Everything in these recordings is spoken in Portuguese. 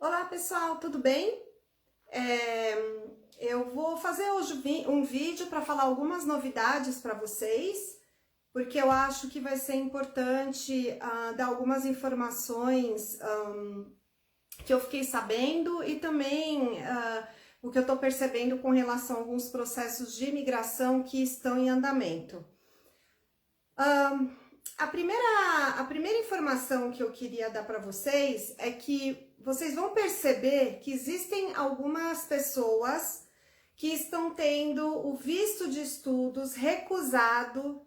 Olá pessoal, tudo bem? É, eu vou fazer hoje um vídeo para falar algumas novidades para vocês, porque eu acho que vai ser importante dar algumas informações que eu fiquei sabendo e também o que eu estou percebendo com relação a alguns processos de imigração que estão em andamento. A primeira informação que eu queria dar para vocês é que vocês vão perceber que existem algumas pessoas que estão tendo o visto de estudos recusado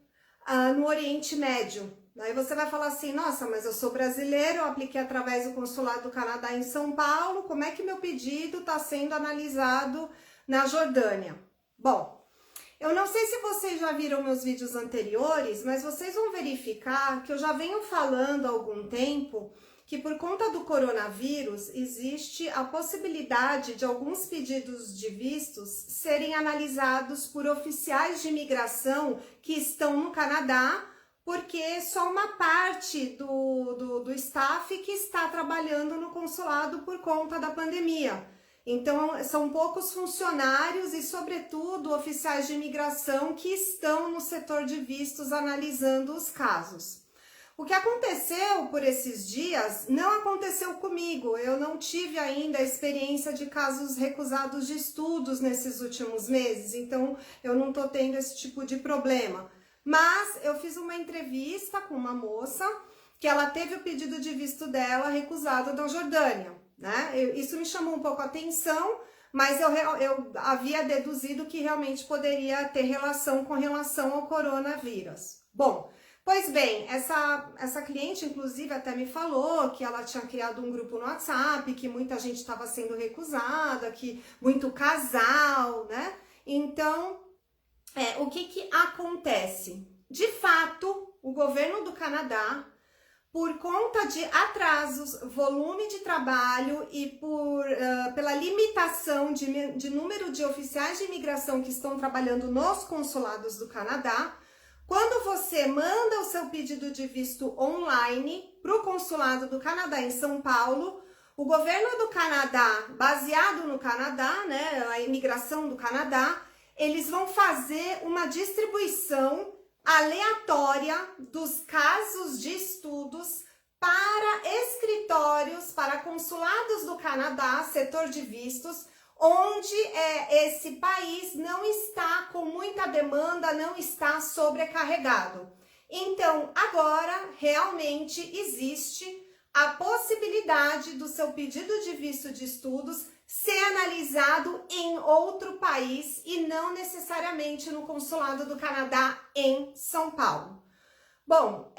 no Oriente Médio. Aí você vai falar assim, nossa, mas eu sou brasileiro, eu apliquei através do Consulado do Canadá em São Paulo, como é que meu pedido está sendo analisado na Jordânia? Bom, eu não sei se vocês já viram meus vídeos anteriores, mas vocês vão verificar que eu já venho falando há algum tempo que por conta do coronavírus existe a possibilidade de alguns pedidos de vistos serem analisados por oficiais de imigração que estão no Canadá, porque só uma parte do staff que está trabalhando no consulado por conta da pandemia. Então, são poucos funcionários e, sobretudo, oficiais de imigração que estão no setor de vistos analisando os casos. O que aconteceu por esses dias não aconteceu comigo. Eu não tive ainda a experiência de casos recusados de estudos nesses últimos meses, então eu não estou tendo esse tipo de problema. Mas eu fiz uma entrevista com uma moça que ela teve o pedido de visto dela recusado da Jordânia, né? Isso me chamou um pouco a atenção, mas eu havia deduzido que realmente poderia ter relação ao coronavírus. Bom, pois bem, essa cliente, inclusive, até me falou que ela tinha criado um grupo no WhatsApp, que muita gente estava sendo recusada, que muito casal, né? Então, o que acontece? De fato, o governo do Canadá, por conta de atrasos, volume de trabalho e pela limitação de número de oficiais de imigração que estão trabalhando nos consulados do Canadá, quando você manda o seu pedido de visto online para o consulado do Canadá em São Paulo, o governo do Canadá, baseado no Canadá, né, a imigração do Canadá, eles vão fazer uma distribuição aleatória dos casos de estudos para escritórios, para consulados do Canadá, setor de vistos, onde esse país não está com muita demanda, não está sobrecarregado. Então, agora realmente existe a possibilidade do seu pedido de visto de estudos ser analisado em outro país e não necessariamente no consulado do Canadá em São Paulo. Bom,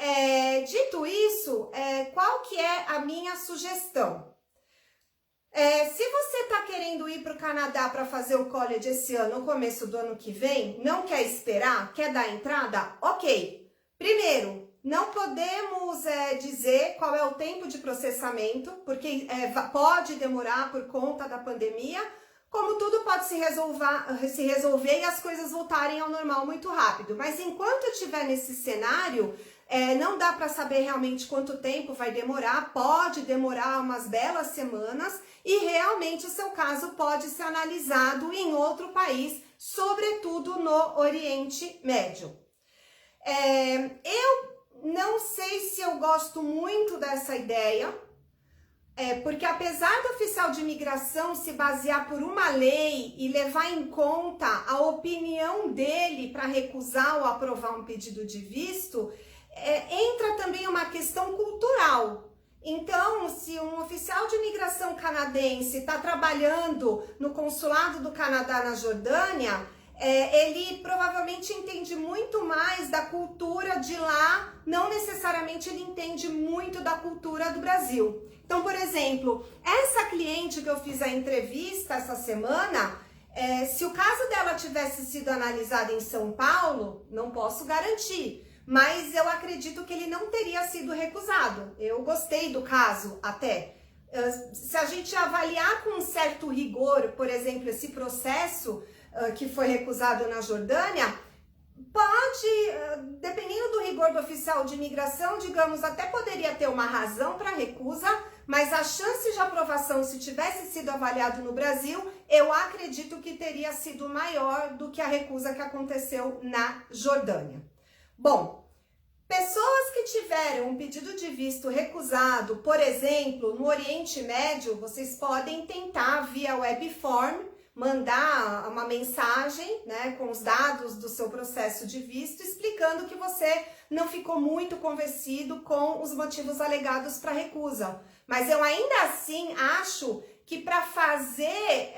dito isso, qual que é a minha sugestão? Se você está querendo ir para o Canadá para fazer o college esse ano, no começo do ano que vem, não quer esperar, quer dar entrada? Ok. Primeiro, não podemos dizer qual é o tempo de processamento, porque pode demorar por conta da pandemia, como tudo pode se resolver e as coisas voltarem ao normal muito rápido. Mas enquanto estiver nesse cenário, não dá para saber realmente quanto tempo vai demorar, pode demorar umas belas semanas e realmente o seu caso pode ser analisado em outro país, sobretudo no Oriente Médio. Eu não sei se eu gosto muito dessa ideia, porque apesar do oficial de imigração se basear por uma lei e levar em conta a opinião dele para recusar ou aprovar um pedido de visto, entra também uma questão cultural. Então, se um oficial de imigração canadense está trabalhando no consulado do Canadá na Jordânia, ele provavelmente entende muito mais da cultura de lá, não necessariamente ele entende muito da cultura do Brasil. Então, por exemplo, essa cliente que eu fiz a entrevista essa semana, se o caso dela tivesse sido analisado em São Paulo, não posso garantir, mas eu acredito que ele não teria sido recusado. Eu gostei do caso até. Se a gente avaliar com um certo rigor, por exemplo, esse processo que foi recusado na Jordânia, pode, dependendo do rigor do oficial de imigração, digamos, até poderia ter uma razão para recusa, mas a chance de aprovação, se tivesse sido avaliado no Brasil, eu acredito que teria sido maior do que a recusa que aconteceu na Jordânia. Bom, pessoas que tiveram um pedido de visto recusado, por exemplo, no Oriente Médio, vocês podem tentar via webform, mandar uma mensagem, né, com os dados do seu processo de visto, explicando que você não ficou muito convencido com os motivos alegados para recusa. Mas eu ainda assim acho que para fazer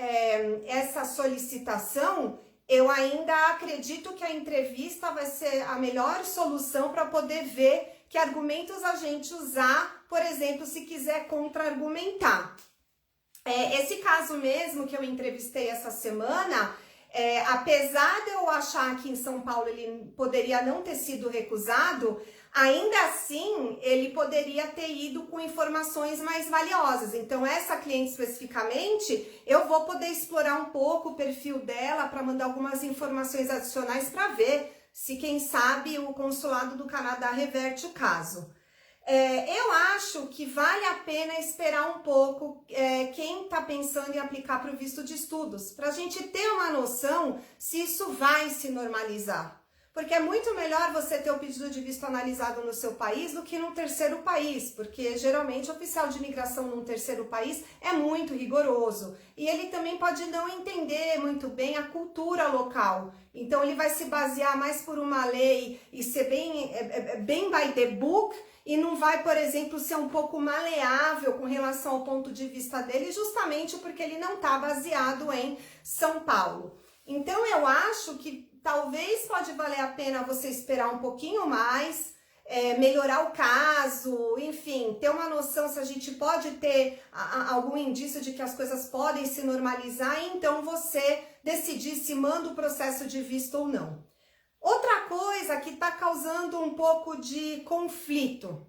essa solicitação, eu ainda acredito que a entrevista vai ser a melhor solução para poder ver que argumentos a gente usar, por exemplo, se quiser contra-argumentar. Esse caso mesmo que eu entrevistei essa semana, apesar de eu achar que em São Paulo ele poderia não ter sido recusado, ainda assim ele poderia ter ido com informações mais valiosas. Então essa cliente especificamente, eu vou poder explorar um pouco o perfil dela para mandar algumas informações adicionais para ver se, quem sabe, o consulado do Canadá reverte o caso. Eu acho que vale a pena esperar um pouco quem está pensando em aplicar para o visto de estudos, para a gente ter uma noção se isso vai se normalizar. Porque é muito melhor você ter o pedido de visto analisado no seu país do que num terceiro país, porque geralmente o oficial de imigração num terceiro país é muito rigoroso e ele também pode não entender muito bem a cultura local. Então ele vai se basear mais por uma lei e ser bem by the book, e não vai, por exemplo, ser um pouco maleável com relação ao ponto de vista dele, justamente porque ele não está baseado em São Paulo. Então, eu acho que talvez pode valer a pena você esperar um pouquinho mais, melhorar o caso, enfim, ter uma noção se a gente pode ter algum indício de que as coisas podem se normalizar, e então você decidir se manda o processo de visto ou não. Outra coisa que está causando um pouco de conflito.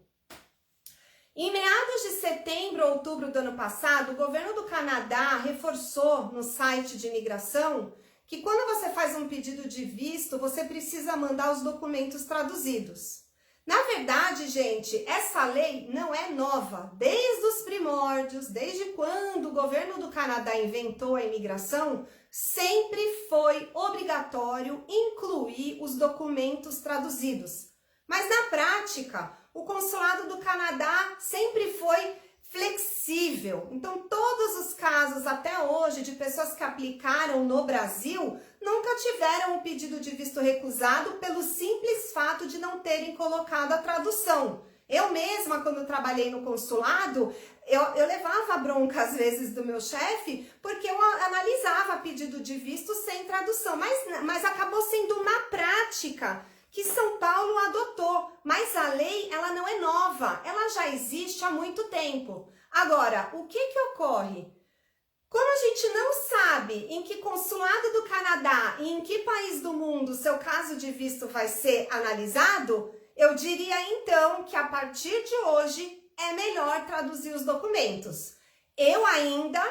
Em meados de setembro, outubro do ano passado, o governo do Canadá reforçou no site de imigração que quando você faz um pedido de visto, você precisa mandar os documentos traduzidos. Na verdade, gente, essa lei não é nova. Desde os primórdios, desde quando o governo do Canadá inventou a imigração, sempre foi obrigatório incluir os documentos traduzidos. Mas na prática, o consulado do Canadá sempre foi flexível. Então, todos os casos até hoje de pessoas que aplicaram no Brasil nunca tiveram o pedido de visto recusado pelo simples fato de não terem colocado a tradução. Eu mesma, quando trabalhei no consulado, eu levava bronca às vezes do meu chefe, porque eu analisava pedido de visto sem tradução, mas acabou sendo uma prática que São Paulo adotou, mas a lei ela não é nova, ela já existe há muito tempo. Agora, o que ocorre? Como a gente não sabe em que consulado do Canadá e em que país do mundo o seu caso de visto vai ser analisado, eu diria então que a partir de hoje é melhor traduzir os documentos. Eu ainda,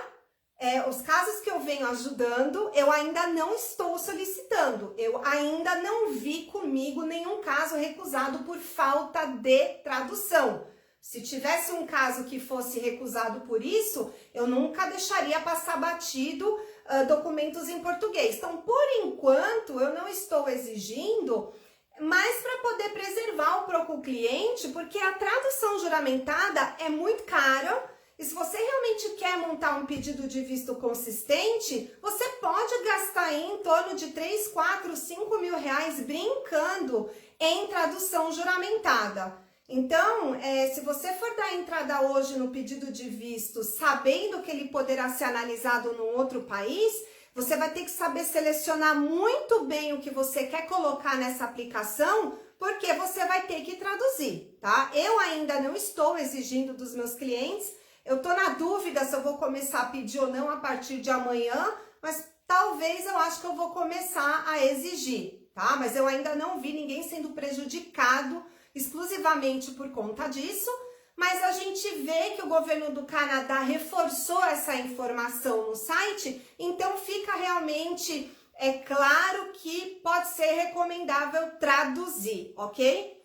os casos que eu venho ajudando, eu ainda não estou solicitando. Eu ainda não vi comigo nenhum caso recusado por falta de tradução. Se tivesse um caso que fosse recusado por isso, eu nunca deixaria passar batido documentos em português. Então, por enquanto, eu não estou exigindo, mas para poder preservar o próprio cliente, porque a tradução juramentada é muito cara. E se você realmente quer montar um pedido de visto consistente, você pode gastar aí em torno de 3, 4, 5 mil reais brincando em tradução juramentada. Então, se você for dar entrada hoje no pedido de visto, sabendo que ele poderá ser analisado num outro país, você vai ter que saber selecionar muito bem o que você quer colocar nessa aplicação, porque você vai ter que traduzir, tá? Eu ainda não estou exigindo dos meus clientes. Eu tô na dúvida se eu vou começar a pedir ou não a partir de amanhã, mas talvez eu acho que eu vou começar a exigir, tá? Mas eu ainda não vi ninguém sendo prejudicado exclusivamente por conta disso, mas a gente vê que o governo do Canadá reforçou essa informação no site, então fica realmente claro que pode ser recomendável traduzir, ok?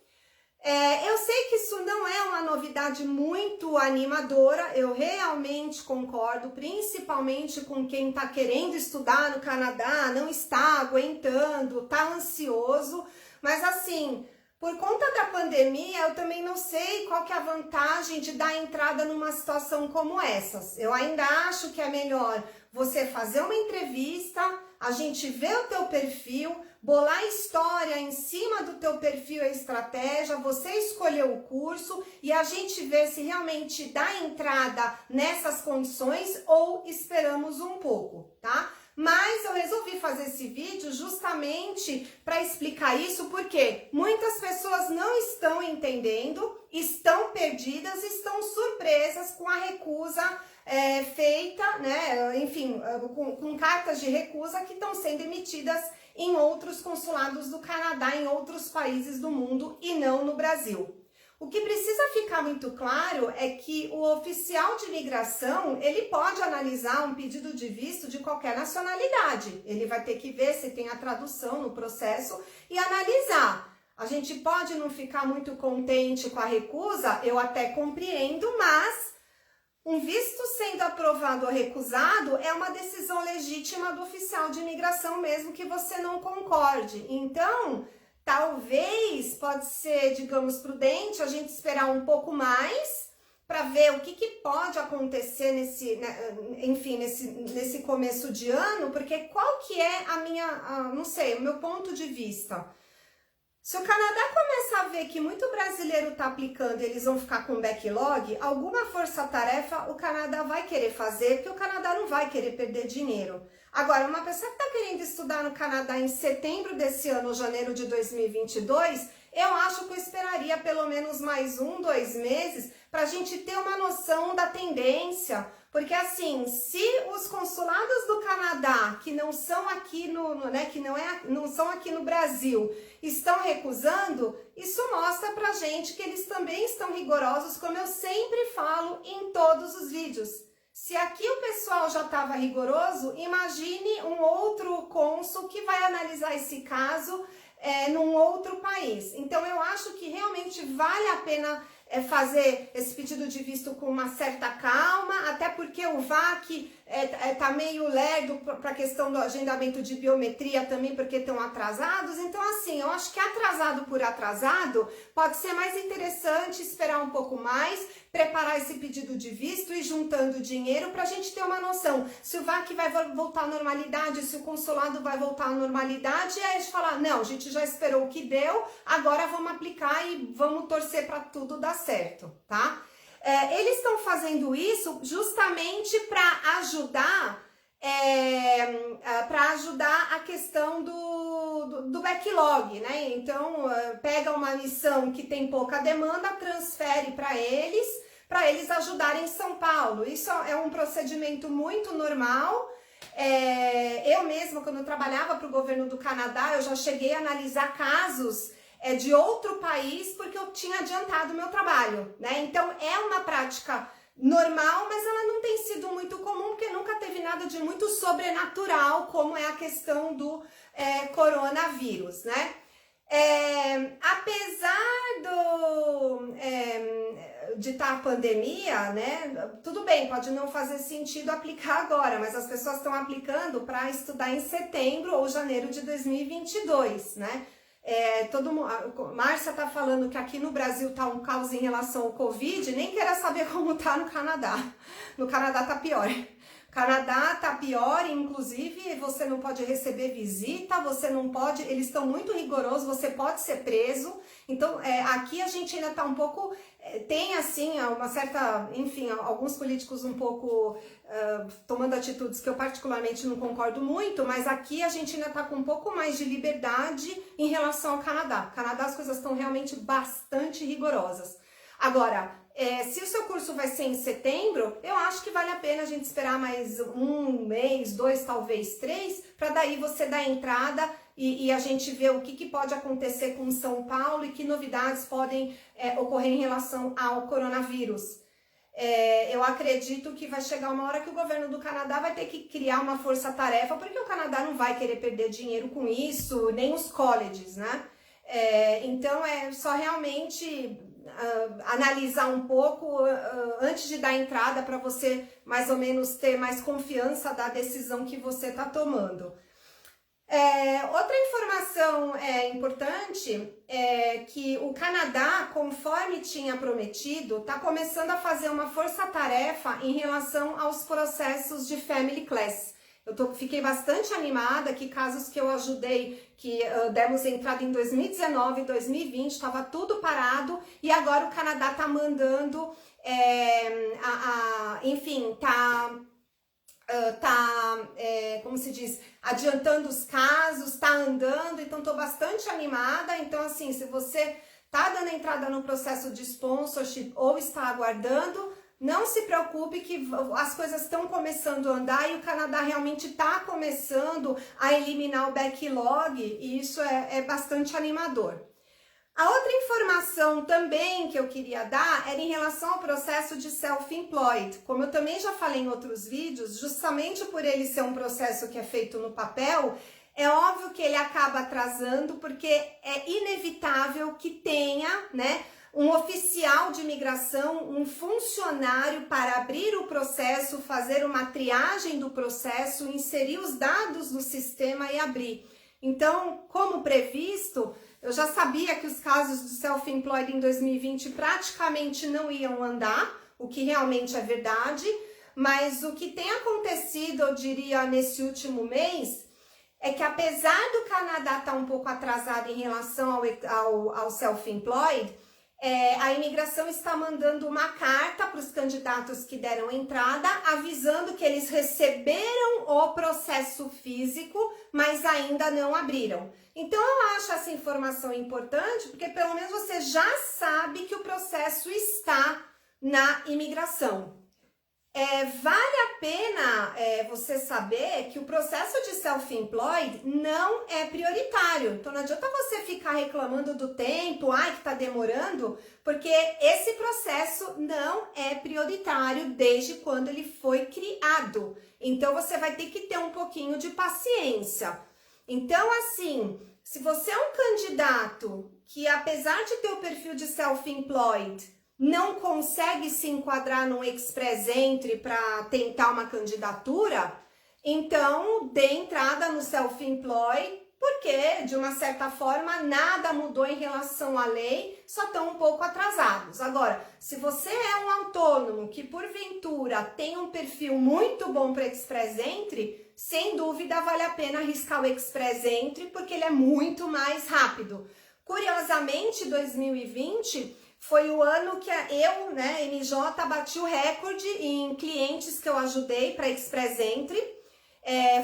Eu sei que isso não é uma novidade muito animadora, eu realmente concordo, principalmente com quem está querendo estudar no Canadá, não está aguentando, está ansioso, mas assim, por conta da pandemia, eu também não sei qual que é a vantagem de dar entrada numa situação como essas. Eu ainda acho que é melhor você fazer uma entrevista, a gente vê o teu perfil, bolar história em cima do teu perfil e estratégia, você escolher o curso e a gente vê se realmente dá entrada nessas condições ou esperamos um pouco, tá? Mas eu resolvi fazer esse vídeo justamente para explicar isso, porque muitas pessoas não estão entendendo, estão perdidas, estão surpresas com a recusa feita, né? Enfim, com cartas de recusa que estão sendo emitidas em outros consulados do Canadá, em outros países do mundo e não no Brasil. O que precisa ficar muito claro é que o oficial de imigração, ele pode analisar um pedido de visto de qualquer nacionalidade. Ele vai ter que ver se tem a tradução no processo e analisar. A gente pode não ficar muito contente com a recusa, eu até compreendo, mas um visto sendo aprovado ou recusado é uma decisão legítima do oficial de imigração, mesmo que você não concorde. Então, talvez pode ser, digamos, prudente a gente esperar um pouco mais para ver o que pode acontecer nesse começo de ano, porque qual que é não sei, o meu ponto de vista? Se o Canadá começar a ver que muito brasileiro está aplicando e eles vão ficar com backlog, alguma força-tarefa o Canadá vai querer fazer, porque o Canadá não vai querer perder dinheiro. Agora, uma pessoa que está querendo estudar no Canadá em setembro desse ano ou janeiro de 2022, eu acho que eu esperaria pelo menos mais 1, 2 meses para a gente ter uma noção da tendência. Porque assim, se os consulados do Canadá, que não são aqui não são aqui no Brasil, estão recusando, isso mostra pra gente que eles também estão rigorosos, como eu sempre falo em todos os vídeos. Se aqui o pessoal já estava rigoroso, imagine um outro cônsul que vai analisar esse caso num outro país. Então eu acho que realmente vale a pena fazer esse pedido de visto com uma certa calma, até porque o VAC tá meio lerdo para a questão do agendamento de biometria também, porque estão atrasados. Então, assim, eu acho que atrasado por atrasado, pode ser mais interessante esperar um pouco mais, preparar esse pedido de visto e juntando dinheiro para a gente ter uma noção se o VAC vai voltar à normalidade, se o consulado vai voltar à normalidade, e aí a gente falar, não, a gente já esperou o que deu, agora vamos aplicar e vamos torcer para tudo dar certo, tá? Eles estão fazendo isso justamente para ajudar a questão do backlog, né? Então, pega uma missão que tem pouca demanda, transfere para eles ajudarem em São Paulo. Isso é um procedimento muito normal. Eu mesma, quando eu trabalhava para o governo do Canadá, eu já cheguei a analisar casos de outro país, porque eu tinha adiantado o meu trabalho, né? Então, é uma prática normal, mas ela não tem sido muito comum, porque nunca teve nada de muito sobrenatural, como é a questão do coronavírus, né? Apesar de estar a pandemia, né? Tudo bem, pode não fazer sentido aplicar agora, mas as pessoas estão aplicando para estudar em setembro ou janeiro de 2022, né? Márcia tá falando que aqui no Brasil tá um caos em relação ao Covid, nem quero saber como tá no Canadá. No Canadá tá pior. Canadá tá pior, inclusive você não pode receber visita, você não pode, eles estão muito rigorosos, você pode ser preso. Então, aqui a gente ainda tá um pouco, tem assim, uma certa, enfim, alguns políticos um pouco tomando atitudes que eu particularmente não concordo muito, mas aqui a gente ainda tá com um pouco mais de liberdade em relação ao Canadá. No Canadá as coisas estão realmente bastante rigorosas. Agora, se o seu curso vai ser em setembro, eu acho que vale a pena a gente esperar mais 1 mês, 2, talvez 3, para daí você dar entrada e a gente ver o que pode acontecer com São Paulo e que novidades podem ocorrer em relação ao coronavírus. Eu acredito que vai chegar uma hora que o governo do Canadá vai ter que criar uma força-tarefa, porque o Canadá não vai querer perder dinheiro com isso, nem os colleges, né? Então é só realmente analisar um pouco antes de dar entrada para você mais ou menos ter mais confiança da decisão que você está tomando. Outra informação importante é que o Canadá, conforme tinha prometido, está começando a fazer uma força-tarefa em relação aos processos de Family Class. Fiquei bastante animada que casos que eu ajudei, que demos entrada em 2019, 2020, estava tudo parado e agora o Canadá está mandando, enfim, como se diz, adiantando os casos, está andando, então estou bastante animada. Então, assim, se você está dando entrada no processo de sponsorship ou está aguardando, não se preocupe que as coisas estão começando a andar e o Canadá realmente está começando a eliminar o backlog e isso é bastante animador. A outra informação também que eu queria dar era em relação ao processo de self-employed. Como eu também já falei em outros vídeos, justamente por ele ser um processo que é feito no papel, é óbvio que ele acaba atrasando porque é inevitável que tenha, né, um oficial de imigração, um funcionário para abrir o processo, fazer uma triagem do processo, inserir os dados no sistema e abrir. Então, como previsto, eu já sabia que os casos do self-employed em 2020 praticamente não iam andar, o que realmente é verdade, mas o que tem acontecido, eu diria, nesse último mês, é que apesar do Canadá estar um pouco atrasado em relação ao self-employed, a imigração está mandando uma carta para os candidatos que deram entrada, avisando que eles receberam o processo físico, mas ainda não abriram. Então, eu acho essa informação importante, porque pelo menos você já sabe que o processo está na imigração. Vale a pena você saber que o processo de self-employed não é prioritário. Então não adianta você ficar reclamando do tempo, que tá demorando, porque esse processo não é prioritário desde quando ele foi criado. Então você vai ter que ter um pouquinho de paciência. Então assim, se você é um candidato que apesar de ter o perfil de self-employed, não consegue se enquadrar no Express Entry para tentar uma candidatura, então dê entrada no Self-Employed, porque de uma certa forma nada mudou em relação à lei, só estão um pouco atrasados. Agora, se você é um autônomo que porventura tem um perfil muito bom para Express Entry, sem dúvida vale a pena arriscar o Express Entry, porque ele é muito mais rápido. Curiosamente, 2020 foi o ano que eu, MJ, bati o recorde em clientes que eu ajudei para Express Entry.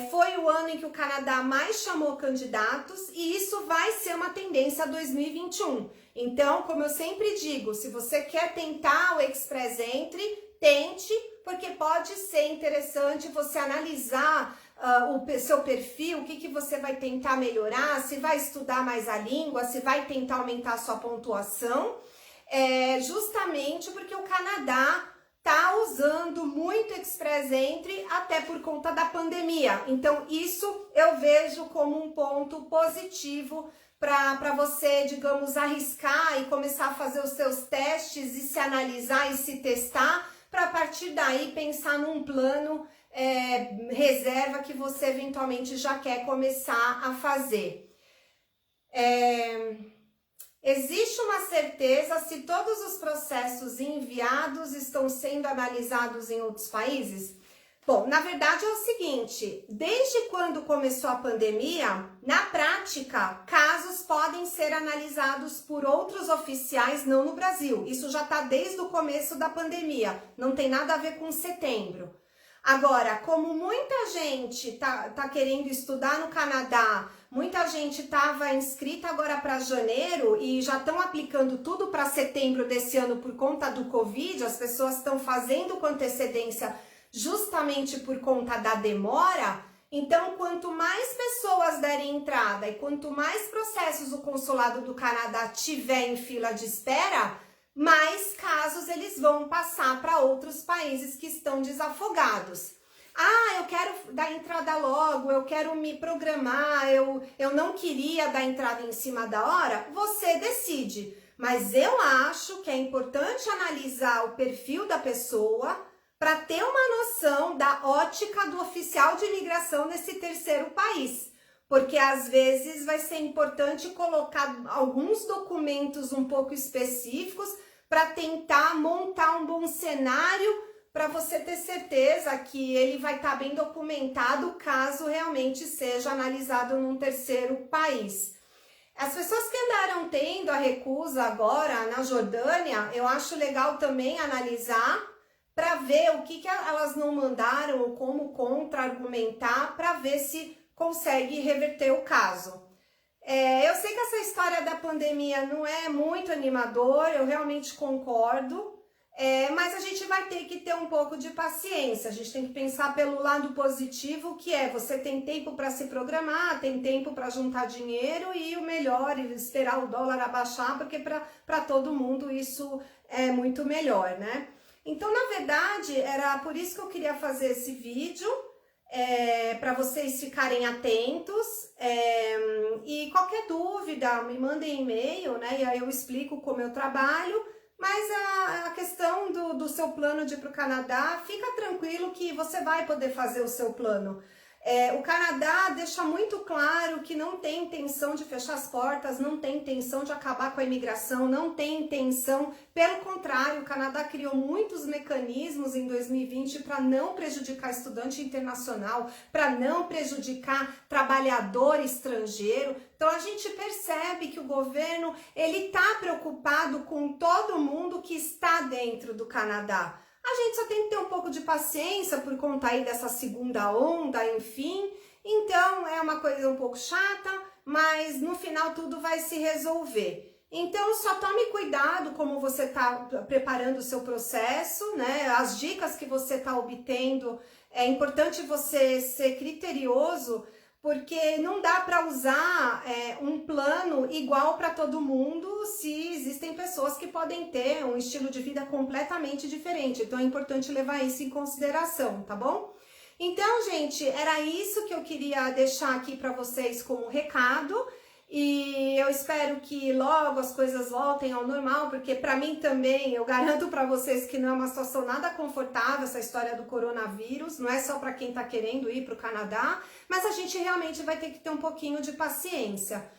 Foi o ano em que o Canadá mais chamou candidatos e isso vai ser uma tendência 2021. Então, como eu sempre digo, se você quer tentar o Express Entry, tente, porque pode ser interessante você analisar o seu perfil, o que você vai tentar melhorar, se vai estudar mais a língua, se vai tentar aumentar a sua pontuação. Justamente porque o Canadá está usando muito Express Entry até por conta da pandemia. Então, isso eu vejo como um ponto positivo para você, digamos, arriscar e começar a fazer os seus testes e se analisar e se testar, para a partir daí pensar num plano reserva que você eventualmente já quer começar a fazer. Existe uma certeza se todos os processos enviados estão sendo analisados em outros países? Bom, na verdade é o seguinte, desde quando começou a pandemia, na prática, casos podem ser analisados por outros oficiais, não no Brasil. Isso já está desde o começo da pandemia, não tem nada a ver com setembro. Agora, como muita gente tá querendo estudar no Canadá, muita gente estava inscrita agora para janeiro e já estão aplicando tudo para setembro desse ano por conta do Covid, as pessoas estão fazendo com antecedência justamente por conta da demora. Então, quanto mais pessoas derem entrada e quanto mais processos o Consulado do Canadá tiver em fila de espera, mais casos eles vão passar para outros países que estão desafogados. Ah, eu quero dar entrada logo, eu quero me programar, eu não queria dar entrada em cima da hora, você decide. Mas eu acho que é importante analisar o perfil da pessoa para ter uma noção da ótica do oficial de imigração nesse terceiro país. Porque às vezes vai ser importante colocar alguns documentos um pouco específicos para tentar montar um bom cenário para você ter certeza que ele vai estar bem documentado caso realmente seja analisado num terceiro país. As pessoas que andaram tendo a recusa agora na Jordânia, eu acho legal também analisar para ver o que elas não mandaram ou como contra-argumentar para ver se consegue reverter o caso. Eu sei que essa história da pandemia não é muito animador, eu realmente concordo, mas a gente vai ter que ter um pouco de paciência, a gente tem que pensar pelo lado positivo, que é você tem tempo para se programar, tem tempo para juntar dinheiro e o melhor, esperar o dólar abaixar, porque para todo mundo isso é muito melhor, né? Então, na verdade, era por isso que eu queria fazer esse vídeo, para vocês ficarem atentos, e qualquer dúvida, me mandem e-mail, né? E aí eu explico como eu trabalho, mas a questão do seu plano de ir para o Canadá, fica tranquilo que você vai poder fazer o seu plano. O Canadá deixa muito claro que não tem intenção de fechar as portas, não tem intenção de acabar com a imigração, não tem intenção, pelo contrário, o Canadá criou muitos mecanismos em 2020 para não prejudicar estudante internacional, para não prejudicar trabalhador estrangeiro. Então a gente percebe que o governo ele está preocupado com todo mundo que está dentro do Canadá. A gente só tem que ter um pouco de paciência por conta aí dessa segunda onda, enfim. Então, é uma coisa um pouco chata, mas no final tudo vai se resolver. Então, só tome cuidado como você está preparando o seu processo, né? As dicas que você está obtendo, é importante você ser criterioso, porque não dá para usar um plano igual para todo mundo se existem pessoas que podem ter um estilo de vida completamente diferente. Então é importante levar isso em consideração, tá bom? Então, gente, era isso que eu queria deixar aqui para vocês como recado. E eu espero que logo as coisas voltem ao normal, porque para mim também, eu garanto para vocês que não é uma situação nada confortável essa história do coronavírus, não é só para quem está querendo ir para o Canadá, mas a gente realmente vai ter que ter um pouquinho de paciência.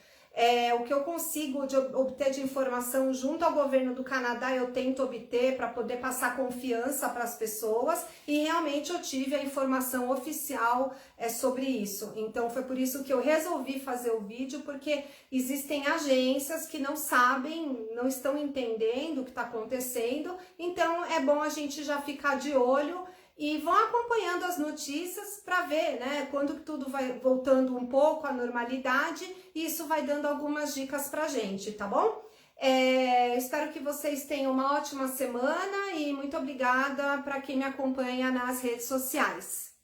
O que eu consigo obter de informação junto ao governo do Canadá, eu tento obter para poder passar confiança para as pessoas, e realmente eu tive a informação oficial sobre isso. Então foi por isso que eu resolvi fazer o vídeo, porque existem agências que não sabem, não estão entendendo o que está acontecendo, então é bom a gente já ficar de olho e vão acompanhando as notícias para ver, né, quando tudo vai voltando um pouco à normalidade, e isso vai dando algumas dicas pra gente, tá bom? Espero que vocês tenham uma ótima semana e muito obrigada para quem me acompanha nas redes sociais.